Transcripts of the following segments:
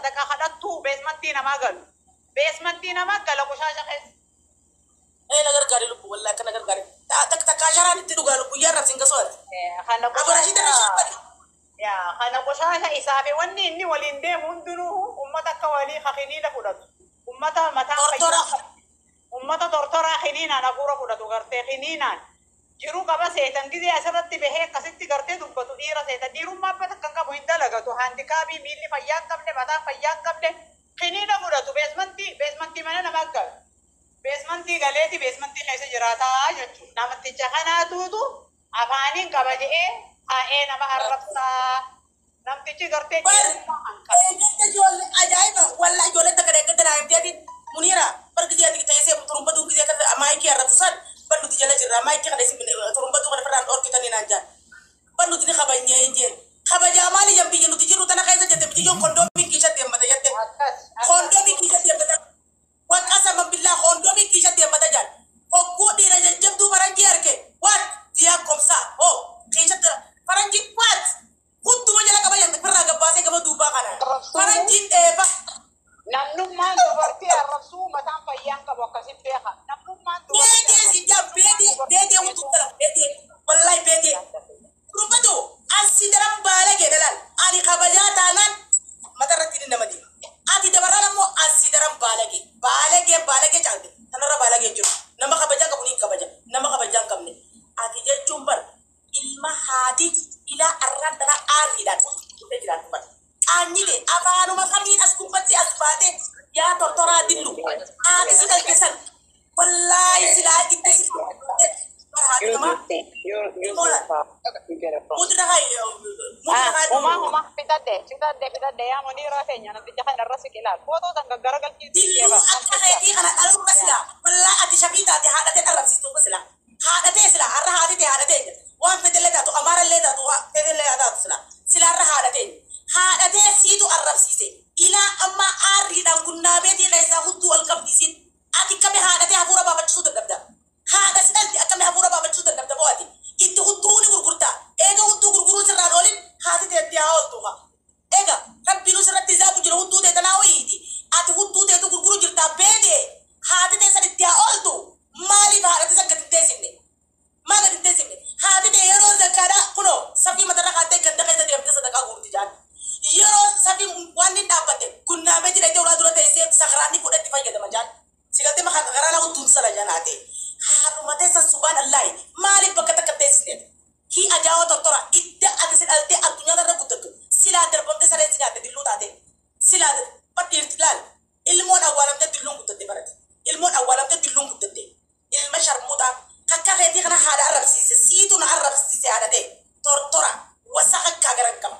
صدقة خدتو بيسمنتي نماغل بيسمنتي نماغل وشاشة خيس إيه نقدر قاري لكم والله كنا نقدر قاري تكاشران انتو قالوا كويا راسين كسوات خنا أبو رشيد رشيد يا خنا وشاشة إسافي وني إني وليندي مندنو أمتا كوالي خخيني لفلت أمتا متا أمتا دورتورا خنينا نقورا فلتو غرتي خنينا jiru kaba setan gizi asarratti behe kasitti garte dubbatu dhiira setan dhiiru mabbata kan qabu hin dalagatu handikaabii miilli fayyaan qabne mataa fayyaan qabne qiniina fudhatu beesmantii mana nama akka beesmantii galeeti beesmantii keessa jiraataa jechuudha namticha kanaatuutu afaaniin qaba je'ee haa'ee nama arrabsaa namtichi gartee ajaa'iba wallaahi ijoollee takka deeggarta naa himteetiin muniira bargi ati ta'ee turumba duubi akka maayikii arrabsan balu di jalan jirah mai kita desi turun batu kada peran or kita ni nanja balu tini kabanya enjen kabaja mali yang bikin uti jiru tanah kaisa jate bikin kondomi kisah dia mata jate kondomi kisah dia mata wat asa mambillah kondomi kisah dia mata jat okku di raja jam tu paranji arke wat dia komsa oh kisah dia paranji wat kutu aja lah kabaya pernah gabase kamu duba kana paranji pak namnummaan dubartii arrabsuu mataan fayyaan qabu akkasiin beeka namnummaan beedee si jaa beedee ututala beedee wallahi beedee kurbatu asi dalam balage dalan ani kabajaa taanaan matarratti ni nama diima ati dabaraan ammoo asi dalam balage caalde tanarra balage jiru nama kabajaa qabu ni kabaja nama kabajaa hin qabne ati jechuun bar ilma haati ilaa arraan dana aariidhaan ututee jiraatu bar anjile afaanuma kamiin as kubbatti as baate yaa tortoraa dillu haati si dalkesan wallahi silaa itti si Uma pitadde yaa Muniira keenya namticha kana irra siqilaa footoo tan gaggaragalchiitii dillu akka reetii kana dhalurra silaa wallahi ati shabii taate haadhatee dharrabsiistuuba silaa haadhatee silaa har'a haadhatee haadhatee waan fedelee taatu amaarallee taatu fedelee taatu silaa har'a haadhatee haadhatee siitu arrabsiise ilaa amma aarriidhaan gunnaabeetii keessaa hudduu wal qabdiisin ati akkami haadhatee hafuura baafachisuu dadhabda haadha sidhalti akkami hafuura baafachisuu dadhabda bo'ati itti hudduu ni gurgurtaa eega hudduu gurguruu sirraan oolin haati teetti haa ooltuufa eega rabbiinuu sirratti isaa jira hudduu teetanaa wayiiti ati hudduu teetu gurguruu jirtaa beedee haati teessan itti haa ooltu maaliif haadhati san gadi teessifne maal gadi teessifne haati tee yeroo zakkaadhaa kunoo safii matarra kaattee ganda keessa deemte sadaqaa guurti jaan yeroo safi waan inni dhaabbate gunnaamee jira ijaa ulaa dura teessee sakaraanni fudhatti fayyadama jaan sigaltee maqaa sakaraana hutuun sala janaate haadhuma teessa subhaan allaahi maaliif bakka takka teessineet hii ajaa'oo tortora idda ati si dhaltee addunyaa irra guddatu silaa darbamte sareen si nyaatte dilluu taate silaa badhiirti laal ilmoon awwaalamte dilluun guddatte barate ilmoon awwaalamte dilluun guddatte ilma sharmuutaa kakka keetii kana haadha arrabsiise siitu na arrabsiise haadhatee tortora wasa akka garan qaba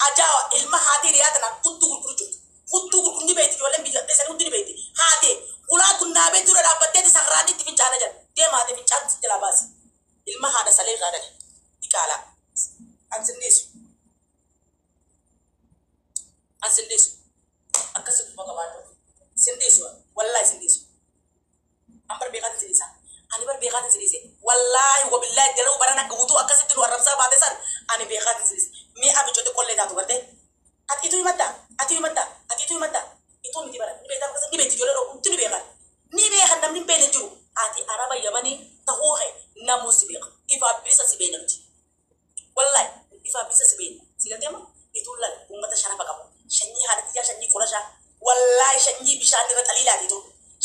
ajawa ilma haati riyaata na hudduu gurguru ni beeti ijoolleen biyya teessanii hudduu ni beeti haati ulaa gunnaabe dura dhaabbatteeti sakaraanni itti fincaana jedha deemaate fincaan si jalaa baasi ilma haadha salee irraa dhale dhiqaalaa an sindeessu akkasii kuma qabaatu sindeessu wallaahi sindeessu an bar beekaatiin sindeessaa ani bar beekaatiin sindeesse wallaahi wabillaahi galuu baran akka guutuu akkasitti nu arrabsaa baate san ani beekaatiin sindeesse mi abichote kolle taatu garte ati itu himata itu miti bara ni betam kasan ni beti jole ro tu ni bekan nam ni bene juru ati araba yamani tahuhe namu sibiq ifa bisa sibena nti wallahi ifa bisa sibena sigante ma itu lan ummata sharafa kamu shanyi hada tija shanyi kurasha wallahi shanyi bishani ratalila itu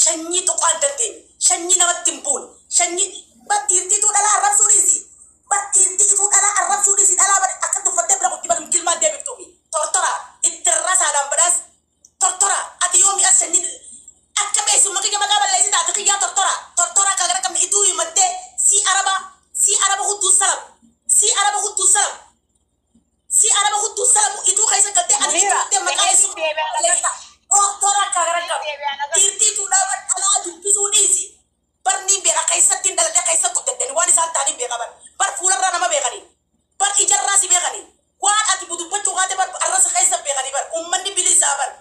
shanyi to qadante shanyi na timpun shanyi batirti tu dala arab sulisi batirti tu dala arab sulisi dala akatu fatte bra kutiba kilma debe tomi tortora itterasa adam badas tortora ati yomi asani akabe su makika makaba laisi ta takiya tortora kagara kam itu yimante si araba hudu salam itu kaisa kate ani itu makale su tortora kagara kam tirti tu dapat ala dupisu disi barni bera kaisa tindal kaisa kutden wani san tani be kabar bar fulan rana ma be kani bar ijarra si be kani waan ati budu paccu kate bar arrasa kaisa be kani bar ummanni bilis sabar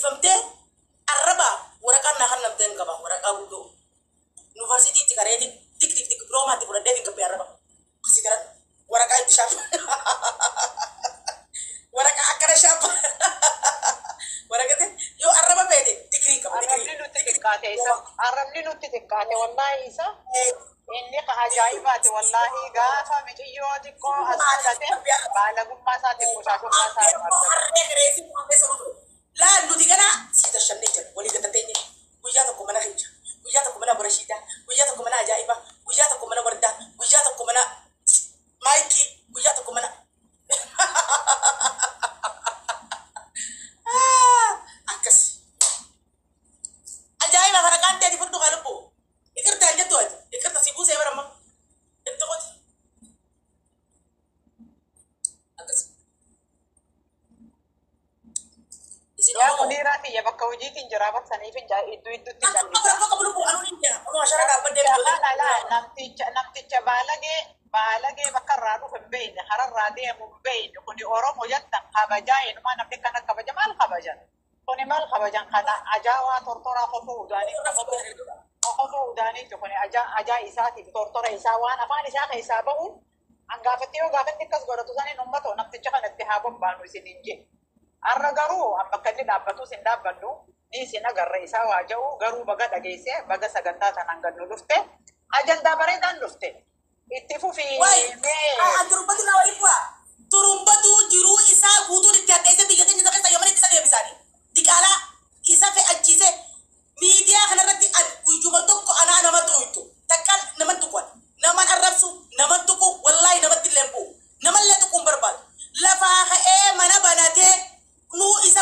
eebbifamtee arraba waraqaan naa kan namteen qaba waraqaa guddoo yuunivarsiitii itti kareetiin tik diploomaatti fudhadhee hin qabee arraba kasi garan waraqaa itti shaapa waraqaa akkana shaapa waraqate yoo arraba beete digrii qaba arrabni nutti xiqqaate wallahi isa inni ajaa'ibaati wallahi gaafa mixiyyoo xiqqoo as fudhate baalagummaa isaatiin bushaashummaa isaa laal nuti gana si tashannee jira walii gatateenye guyyaa tokko mana hinja guyyaa tokko mana barashiidaa guyyaa tokko mana ajaa'iba guyyaa tokko mana wardaa guyyaa tokko mana maayikii guyyaa tokko mana akkas ajaa'iba kana qaanteeti fudhu qalubbu ikirtaa hin jettu ati ikirta si buusee barama jettu qoti akkas yaa kuniiraati ya bakka hojiitiin jira baksaniif idduutti namticha baalagee bakka irraa dhufu hin beekne hararraa deemu hin beekne kuni oromo jettan kabajaa enumaa namni kana kabaja maal kabajan kuni maal kabajan kana ajaawaa tortoraa kofoo udaaniitu kuni ajaa isaatiif tortora isaa waan afaan isaa keessaa bahuun hangaafatti yoo gaafatti akkas godhatu saniin ummatoo namticha kanatti haa bombaanu isin hin jee arra garuu bakka inni dhaabbatus hin dhaabbannu ni isin agarra isaa waa ja'u garuu baga dhageesse baga sagantaa tanaan gannu dhufte ajandaa bareedaan dhufte itti fufii turumbatu na waliin bu'a turumbatu jiruu isaa guutuun itti addeesse biyya keenya keessa yamanitti isa deebisaanii diqaalaa isa fe'achiise miidiyaa kanarratti guyyuma tokko anaa nama tuuytu takkaan naman tuqwan naman arrabsu naman tuqu wallaahi namatti illee bu'u namallee tuquun barbaadu lafaa ka'ee mana banatee nuu isa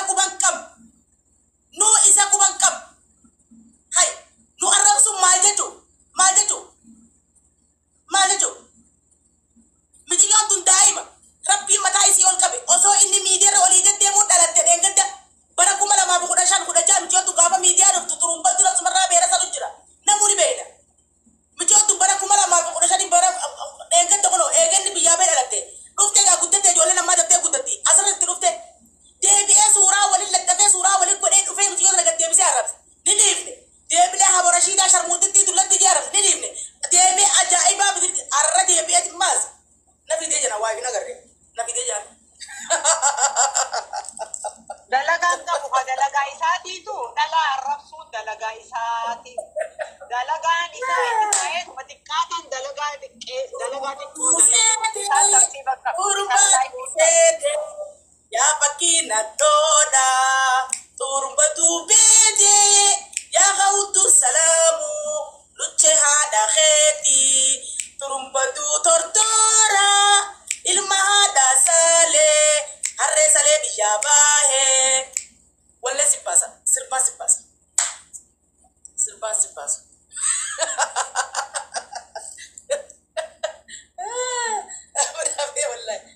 kuban qab hay nu arrabsu maal jechu mixiyyoon tun daa'ima rabbiin mataa isii ol qabe osoo inni miidiyaarra olii deddeemuu dhalatte dheengadda bara 2015 mixiyyoon tun gaafa miidiyaa dhuftu turumbatu sumarraa beera salu jira namuuni beena mixiyyoon tun bara 2015 bara dheengadda kunoo eeganni biyyaa bee dhalatte dhufte gaa guddate ijoollee namaa daftee guddatti asirratti dhufte deebi'ee suuraa waliin laxxafee suuraa waliin godhee dhufee mixiyyoon laga deebisee arrabse ni dhiifne deebilee haborashiidaa sharmuutitti dullatti ijee arrabse ni dhiifne deemee ajaa'ibaa bidirti arra deebi'eeti maas na fidee jana waa hin agarre na fidee jana dalagaan qabu ka dalagaa isaatiitu dhalaa arrabsuun dalagaa isaati dalagaan isaa itti ta'ee kuma xiqqaataan dalagaa xiqqoo isaan tartiiba qabu yaa fakkiina dooda turumbatu beede yaa hawtu salaamu luche haadha keeti turumbatu tortora ilma haadha salee harree salee biyyaa baahee wallee sirbaasa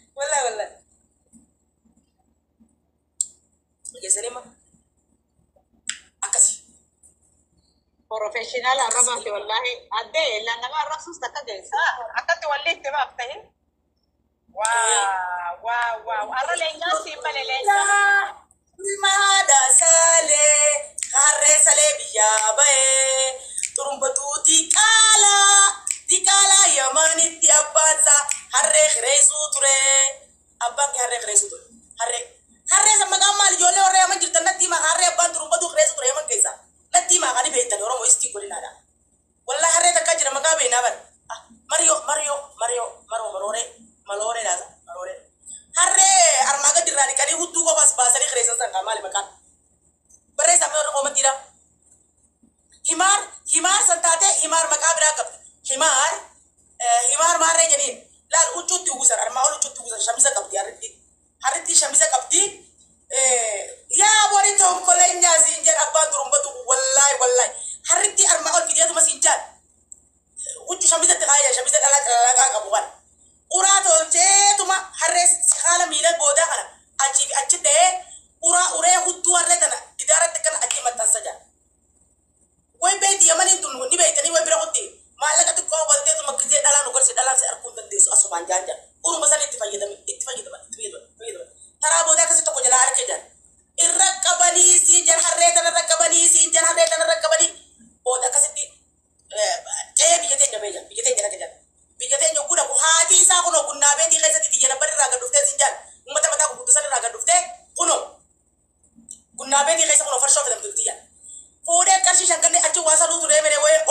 wallahi geessanima akkasi professional arrabate wallahi adde la nama arrabsus takka geessa akkatti walli itti baaftahe wow arra leenyaan simbale leenyaan maada salee harree salee biyyaa bahee turumbatu diqaalaa yamanitti abbaansa harree kireessuu ture abbaan kee harree kireessuu ture harree sammakaan maal ijoollee warree yaman jirtan natti himaa harree abbaan turumbatu kireessuu ture yaman keessa natti himaa kan beektan oromoo istii godhinaadha wallahi harree takkaa jira maqaa beeknaa bar malooree laata harree armaa gadi irraa dhiqanii hudduu qofaas baasanii kireessan san maali maqaan barreessaa fi warra qoomatiidha himaar san taate himaar maqaa biraa qabdi himaar maarree jeniin laal huccuutti uwwisan armaa ol huccuutti uwwisan shamisa qabdi harritti shamisa qabdi yaa bori tokkolee nyaasiin jedha abbaan turumbatu wallahi harritti armaa ol fideetuma siin jaal huccu shamisatti kaayya shamisa dhalaa qabu kana uraa tolcheetuma harree haala miila boodaa kana achi dha'ee uree hudduu harree kana didaaratti kana achi maxxansa jaa way beeti yamaniin tun ni beeytanii way bira qotti maallaqa xiqqoo walteetuma gisee dhalaa nu gorsi dhalaan si arguu hin dandeessu asumaan jaanja uruma san itti fayyadama taraa boodaa akkasii tokko jalaa harkee jaan irraqqabanii siin jan harreetan irraqqabanii siin jan harreetan irraqqabanii booda akkasitti qe'ee biyya teenya beejan biyya teenya dhaga jan biyya teenya kuna ku haati isaa kunoo gunnaabeetii keessatti xiyya nabbar irraa gad dhuftee siin jan uummata mataa gurguddisan irraa gad dhuftee kunoo gunnaabeetii keessa kunoo farshoo fidamtu xiyyan fuudhee qarshii shankanne achi waa saluutu deemene wayee